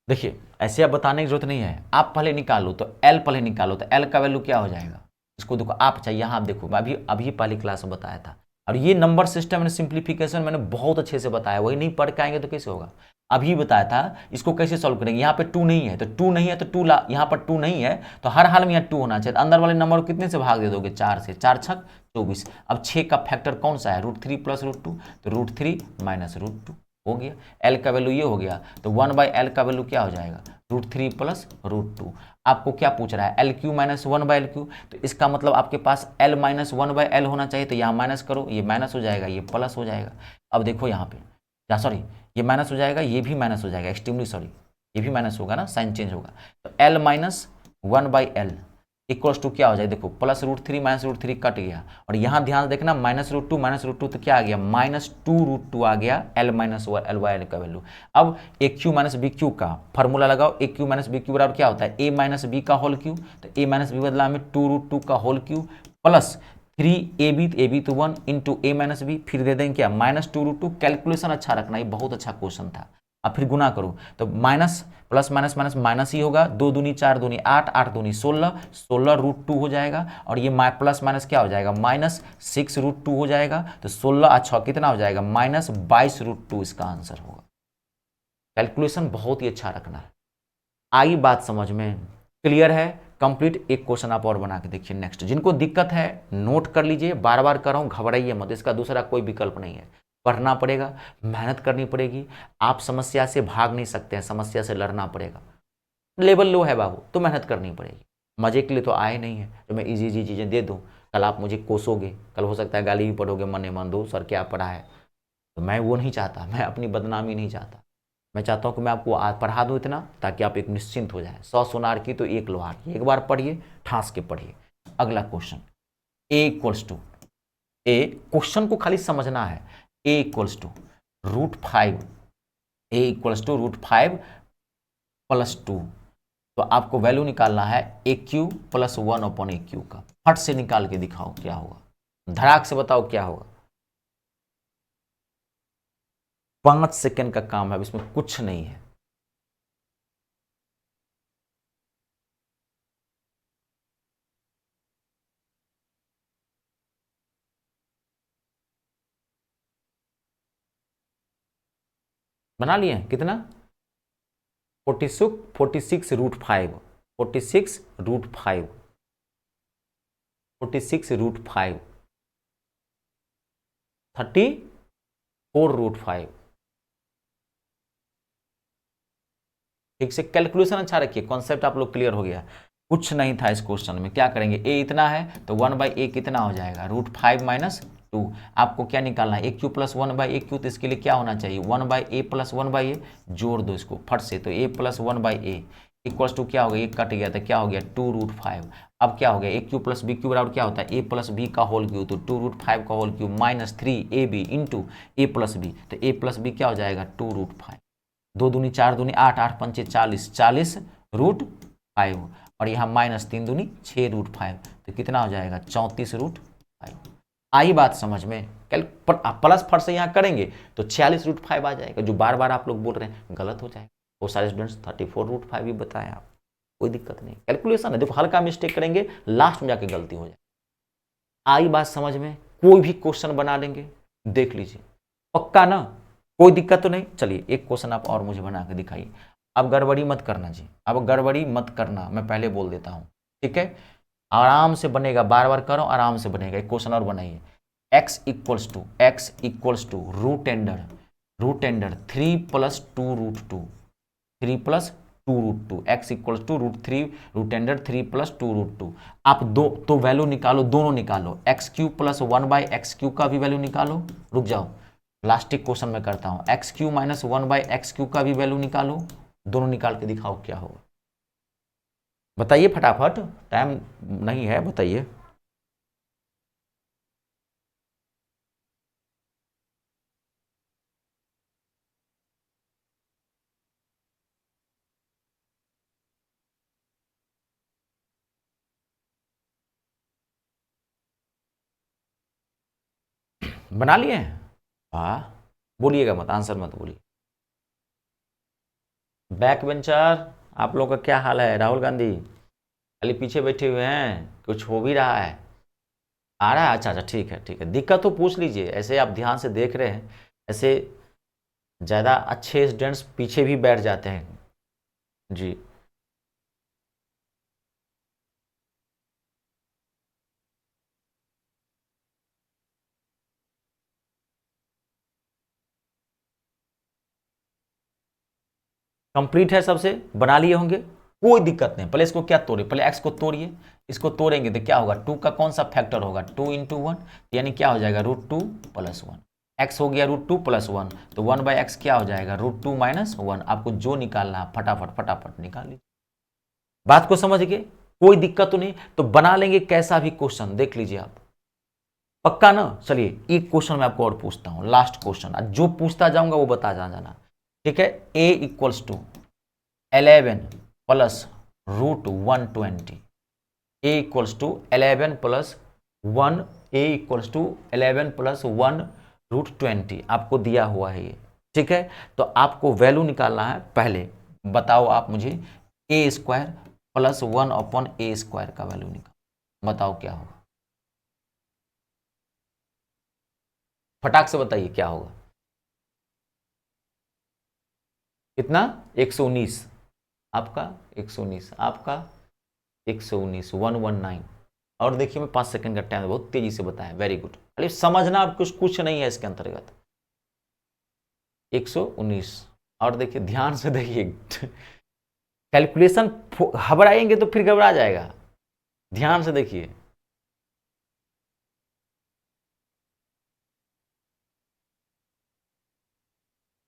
देखिए ऐसे आप बताने की जरूरत नहीं है, आप पहले निकालो, तो एल पहले निकालो, तो एल का वैल्यू क्या हो जाएगा, इसको देखो आप चाहिए, यहाँ आप देखो, मैं अभी अभी पहली क्लास में बताया था, और ये नंबर सिस्टम मैंने सिंप्लीफिकेशन मैंने बहुत अच्छे से बताया, वही नहीं पढ़ के आएंगे तो कैसे होगा। अभी बताया था इसको कैसे सॉल्व करेंगे, यहाँ पे 2 नहीं है तो 2 नहीं है तो 2 ला, यहाँ पर 2 नहीं है तो हर हाल में यहाँ 2 होना चाहिए, तो अंदर वाले नंबर को कितने से भाग दे दोगे, 4 से, 4 छक 24। अब 6 का फैक्टर कौन सा है, √3 प्लस √2, तो √3 माइनस √2 हो गया, एल का वैल्यू ये हो गया, तो 1/L का वैल्यू क्या हो जाएगा, √3 प्लस √2। आपको क्या पूछ रहा है, एल क्यू माइनस 1/LQ, तो इसका मतलब आपके पास L माइनस 1/L होना चाहिए, तो यहाँ माइनस करो, ये माइनस हो जाएगा, ये प्लस हो जाएगा। अब देखो यहाँ पे, या सॉरी ये माइनस हो जाएगा, ये भी माइनस हो जाएगा, एक्सट्रीमली सॉरी, ये भी माइनस होगा ना, साइन चेंज होगा, तो L minus 1/L equals to क्या हो जाएगा, देखो प्लस √3 माइनस √3 कट गया, और यहाँ ध्यान देखना माइनस √2 तो क्या आ गया, माइनस 2√2 आ गया, L माइनस L/L का वैल्यू। अब ए क्यू माइनस बी क्यू का फॉर्मूला लगाओ, ए क्यू माइनस बी क्यू बराबर क्या होता है, ए माइनस बी का होल क्यू, तो ए माइनस बी बदला में 2√2 का होल क्यू प्लस 3ab तो 1 इंटू ए माइनस बी, फिर दे देंगे क्या माइनस 2√2, कैलकुलेशन अच्छा रखना, ये बहुत अच्छा क्वेश्चन था। अब फिर गुना करो, तो minus plus minus minus minus ही होगा, 2 दूनी 4 दूनी 8, 8 दूनी 16, 16√2 हो जाएगा, और ये प्लस माइनस क्या हो जाएगा, माइनस 6√2 हो जाएगा, तो 16 और 6 कितना हो जाएगा, माइनस 22√2 इसका आंसर होगा। कैलकुलेशन बहुत ही अच्छा रखना है। आई बात समझ में, क्लियर है? कंप्लीट। एक क्वेश्चन आप और बना के देखिए नेक्स्ट। जिनको दिक्कत है नोट कर लीजिए, बार बार कर रहा हूं, घबराइए मत, इसका दूसरा कोई विकल्प नहीं है। पढ़ना पड़ेगा, मेहनत करनी पड़ेगी, आप समस्या से भाग नहीं सकते हैं, समस्या से लड़ना पड़ेगा। लेवल लो है बाबू तो मेहनत करनी पड़ेगी। मजे के लिए तो आए नहीं है जो मैं इजी इजी चीज़ें दे दूं, कल आप मुझे कोसोगे, कल हो सकता है गाली भी पढ़ोगे, मन मन दो सर क्या पढ़ा है। तो मैं वो नहीं चाहता, मैं अपनी बदनामी नहीं चाहता। मैं चाहता हूँ कि मैं आपको पढ़ा दूँ इतना ताकि आप एक निश्चिंत हो जाए। 100 सोनार की तो एक लोहार की, एक बार पढ़िए, ठांस के पढ़िए। अगला question, a equals to, a question को खाली समझना है। A equals to √5, a equals to √5 plus 2। तो आपको वैल्यू निकालना है a cube plus 1 upon a cube का। फट से निकाल के दिखाओ क्या होगा, धड़ाक से बताओ क्या होगा। 5 सेकेंड का काम है, इसमें कुछ नहीं है। बना लिए कितना? 46 √5, 46 √5, 46 √5, 34 √5। ठीक से कैलकुलेशन अच्छा रखिए, कॉन्सेप्ट आप लोग क्लियर हो गया। कुछ नहीं था इस क्वेश्चन में। क्या करेंगे, ए इतना है तो 1/a कितना हो जाएगा, √5 माइनस 2। आपको क्या निकालना है, a cube plus 1/a Q, तो इसके लिए क्या होना चाहिए, 1/a प्लस 1/a। जोड़ दो इसको फट से, तो a plus 1/a equals to क्या हो गया, ये कट गया था, क्या हो गया 2 √5। अब क्या हो गया, a cube plus b cube बराबर क्या होता है, a प्लस बी का होल क्यू, तो 2 √5 का whole cube minus 3ab into a plus b, तो a प्लस बी क्या हो जाएगा 2 √5। 2 दूनी 4 दूनी 8, 8 पंचे 40, 40 √5, और यहाँ माइनस 3 दूनी 6 √5, तो कितना हो जाएगा 34 √5। आई बात समझ में? प्लस फट से यहाँ करेंगे तो 46 √5 आ जाएगा। जो बार बार आप लोग बोल रहे हैं गलत हो जाएगा। वो सारे स्टूडेंट्स 34 √5 भी बताएं आप, कोई दिक्कत नहीं। कैलकुलेशन है, देखो हल्का मिस्टेक करेंगे लास्ट में जाके गलती हो जाए। आई बात समझ में? कोई भी क्वेश्चन बना लेंगे, देख लीजिए, पक्का ना, कोई दिक्कत तो नहीं। चलिए एक क्वेश्चन आप और मुझे बना के दिखाइए। अब गड़बड़ी मत करना जी, अब गड़बड़ी मत करना, मैं पहले बोल देता हूँ, ठीक है? आराम से बनेगा, बार बार करो, आराम से बनेगा। एक क्वेश्चन और बनाइए, x equals to root under 3 + 2 √2, 3 + 2 √2, x equals to √3 √एंडर 3 + 2 √2। आप दो तो वैल्यू निकालो, दोनों निकालो, x³ + 1/x³ का भी वैल्यू निकालो। रुक जाओ, लास्टिक क्वेश्चन में करता हूं, x³ - 1/x³ का भी वैल्यू निकालो। दोनों निकाल के दिखाओ क्या होगा, बताइए फटाफट, टाइम नहीं है, बताइए। बना लिए हैं? हाँ, बोलिएगा मत, आंसर मत बोलिए। बैक बेंचर, आप लोग का क्या हाल है, राहुल गांधी? खाली पीछे बैठे हुए हैं, कुछ हो भी रहा है? आ रहा है, अच्छा अच्छा, ठीक है ठीक है। दिक्कत तो पूछ लीजिए, ऐसे आप ध्यान से देख रहे हैं, ऐसे ज़्यादा अच्छे स्टूडेंट्स पीछे भी बैठ जाते हैं जी। कंप्लीट है, सबसे बना लिए होंगे, कोई दिक्कत नहीं। पहले इसको क्या तोड़िए, पहले एक्स को तोड़िए, इसको तोड़ेंगे तो क्या होगा, 2 का कौन सा फैक्टर होगा, 2 × 1, यानी क्या हो जाएगा √2 + 1। एक्स हो गया √2 + 1, तो 1/x क्या हो जाएगा √2 - 1। आपको जो निकालना है फटाफट फटाफट निकाल लीजिए। बात को समझ गए, कोई दिक्कत तो नहीं, तो बना लेंगे कैसा भी क्वेश्चन, देख लीजिए आप, पक्का ना? चलिए एक क्वेश्चन मैं आपको और पूछता हूं, लास्ट क्वेश्चन, जो पूछता जाऊंगा वो बता जाना, ठीक है? a equals to 11 + √120, a equals to 11 + 1, a equals to 11 + 1 √20 आपको दिया हुआ है ये, ठीक है? तो आपको वैल्यू निकालना है। पहले बताओ आप मुझे, a² + 1/a² का वैल्यू निकाल, बताओ क्या होगा, फटाक से बताइए क्या होगा। कितना 119, आपका 119, आपका 119, 119। और देखिए मैं 5 सेकंड का टाइम बहुत तेजी से बताया, वेरी गुड। अरे समझना आप कुछ नहीं है इसके अंतर्गत। 119। और देखिए ध्यान से देखिए कैलकुलेशन घबराएंगे तो फिर घबरा जाएगा। ध्यान से देखिए,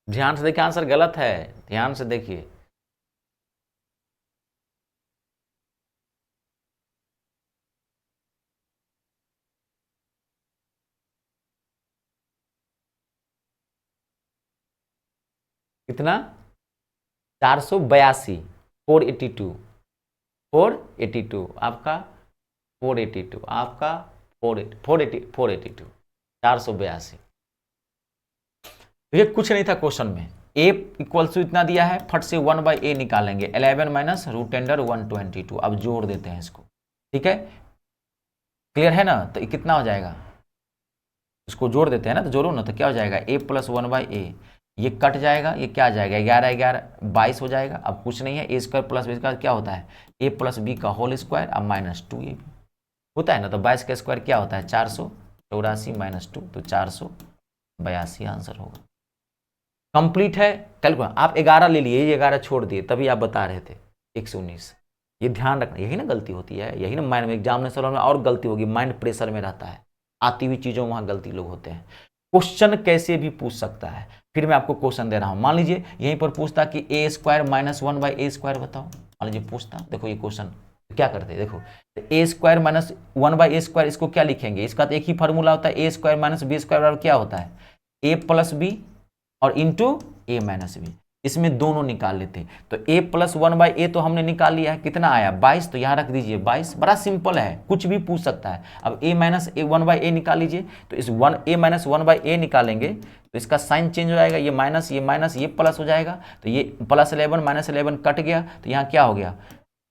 ध्यान से देखिए, आंसर गलत है, ध्यान से देखिए। कितना 482, 482, 482 आपका, 482 आपका, 482, 482। ये कुछ नहीं था क्वेश्चन में। ए इक्वल टू इतना दिया है, फट से 1/a निकालेंगे, 11 माइनस रूट अंडर 122। अब जोड़ देते हैं इसको, ठीक है, क्लियर है ना। तो ये कितना हो जाएगा, इसको जोड़ देते हैं ना, तो जोड़ो ना, तो क्या हो जाएगा a प्लस 1/a, ये कट जाएगा, ये क्या आ जाएगा 11 11 22 हो जाएगा। अब कुछ नहीं है, ए स्क्वायर प्लस बी स्क्वायर क्या होता है, a प्लस बी का होल स्क्वायर, अब माइनस 2ab होता है ना। तो 22 का स्क्वायर क्या होता है 484 माइनस 2, तो 482 आंसर होगा। कंप्लीट है। कल को आप 11 ले लिए, ये 11 छोड़ दिए, तभी आप बता रहे थे 119। ये ध्यान रखना, यही ना गलती होती है, यही ना माइंड में एग्जामिनेशन में और गलती होगी, माइंड प्रेशर में रहता है, आती हुई चीज़ों वहाँ गलती लोग होते हैं। क्वेश्चन कैसे भी पूछ सकता है। फिर मैं आपको क्वेश्चन दे रहा हूँ, मान लीजिए यहीं पर पूछता कि a स्क्वायर माइनस 1/a² बताओ, मान लीजिए पूछता, देखो ये क्वेश्चन क्या करते हैं, देखो a स्क्वायर माइनस 1/a², इसको क्या लिखेंगे, इसका तो एक ही फार्मूला होता है, a square minus b square क्या होता है, a प्लस बी और इंटू ए माइनस बी, इसमें दोनों निकाल लेते हैं। तो a प्लस 1/a तो हमने निकाल लिया है, कितना आया 22, तो यहाँ रख दीजिए 22। बड़ा सिंपल है, कुछ भी पूछ सकता है। अब a माइनस 1/a निकाल लीजिए, तो इस a माइनस 1/a निकालेंगे तो इसका साइन चेंज हो जाएगा, ये माइनस ये प्लस हो जाएगा, तो ये प्लस 11 माइनस 11 कट गया, तो यहाँ क्या हो गया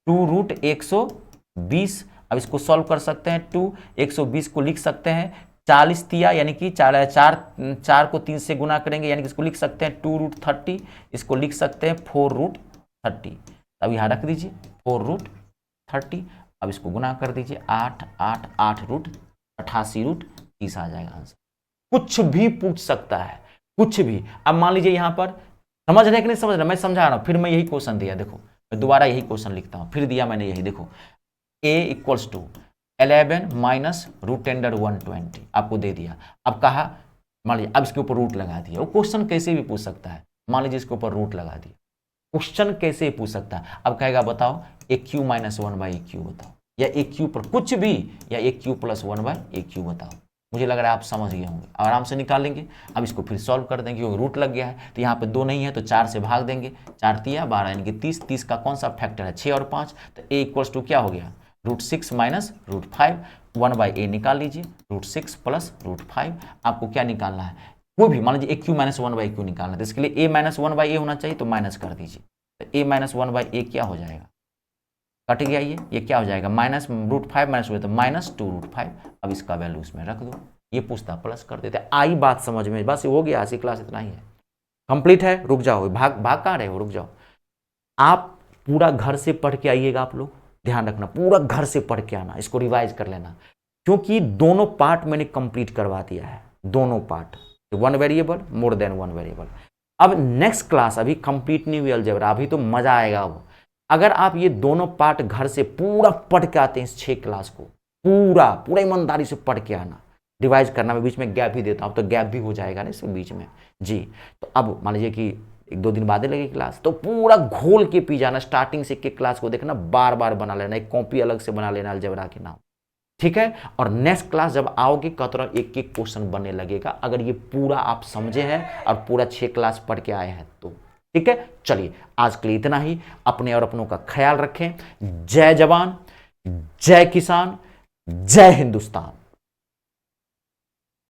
2√120। अब इसको सॉल्व कर सकते हैं, 120 को लिख सकते हैं 40 तिया, यानी कि 4 को 3 से गुना करेंगे, यानी कि इसको लिख सकते हैं 2√30, इसको लिख सकते हैं 4√30। अब यहाँ रख दीजिए 4√30। अब इसको गुना कर दीजिए 8 आ जाएगा आंसर। कुछ भी पूछ सकता है, कुछ भी। अब मान लीजिए यहाँ पर समझ रहे कि नहीं समझ रहे, मैं समझा रहा हूँ, फिर मैं यही क्वेश्चन दिया, देखो मैं दोबारा यही क्वेश्चन लिखता हूँ, फिर दिया मैंने यही, देखो a equals to 11 minus root under 120 आपको दे दिया। अब कहा मान लीजिए, अब इसके ऊपर रूट लगा दिया, वो क्वेश्चन कैसे भी पूछ सकता है, मान लीजिए इसके ऊपर रूट लगा दिया, क्वेश्चन कैसे पूछ सकता है। अब कहेगा बताओ AQ माइनस 1/AQ बताओ, या AQ पर कुछ भी, या AQ प्लस 1/AQ बताओ। मुझे लग रहा है आप समझ गए होंगे, आराम से निकाल लेंगे। अब इसको फिर सॉल्व कर देंगे, क्योंकि रूट लग गया है, तो यहाँ पे 2 नहीं है, तो 4 से भाग देंगे, 4 तिया 12, यानी कि 30, 30 का कौन सा फैक्टर है 6 और 5, तो a इक्वल्स टू क्या हो गया √6 माइनस √5, 1/a निकाल लीजिए, √6 प्लस √5। आपको क्या निकालना है, कोई भी, मान लीजिए AQ माइनस 1/AQ निकालना है, तो इसके लिए a माइनस 1/a होना चाहिए, तो माइनस कर दीजिए, तो a माइनस 1/a क्या हो जाएगा, कट गया ये क्या हो जाएगा माइनस √5 माइनस हुए तो माइनस 2√5। अब इसका वैल्यू इसमें रख दो, ये पूछता प्लस कर देते। आई बात समझ में, बस हो गया, आज की क्लास इतना ही है, कंप्लीट है। रुक जाओ, भाग कहाँ रहे हो, रुक जाओ। आप पूरा घर से पढ़ के आइएगा, आप लोग ध्यान रखना, पूरा घर से पढ़ के आना, इसको रिवाइज कर लेना, क्योंकि दोनों पार्ट मैंने कंप्लीट करवा दिया है, दोनों part, 1 variable more than 1 variable. अब नेक्स्ट क्लास अभी कंप्लीट नहीं हुई अलजेब्रा, अभी तो मजा आएगा। अब अगर आप ये दोनों पार्ट घर से पूरा पढ़ के आते हैं, इस 6 क्लास को पूरा ईमानदारी से पढ़ के आना, रिवाइज करना, मैं बीच में गैप भी देता हूं, तो गैप भी हो जाएगा ना इसके बीच में जी। तो अब मान लीजिए कि 1-2 दिन बाद लगेगी क्लास, तो पूरा घोल के पी जाना, स्टार्टिंग से एक क्लास को देखना, बार बार बना लेना, एक कॉपी अलग से बना लेना अलजेब्रा के नाम, ठीक है। और नेक्स्ट क्लास जब आओगे कतरा एक एक क्वेश्चन बनने लगेगा, अगर ये पूरा आप समझे हैं और पूरा 6 क्लास पढ़ के आए हैं तो, ठीक है। चलिए आज के लिए इतना ही, अपने और अपनों का ख्याल रखें। जय जवान, जय किसान, जय हिंदुस्तान।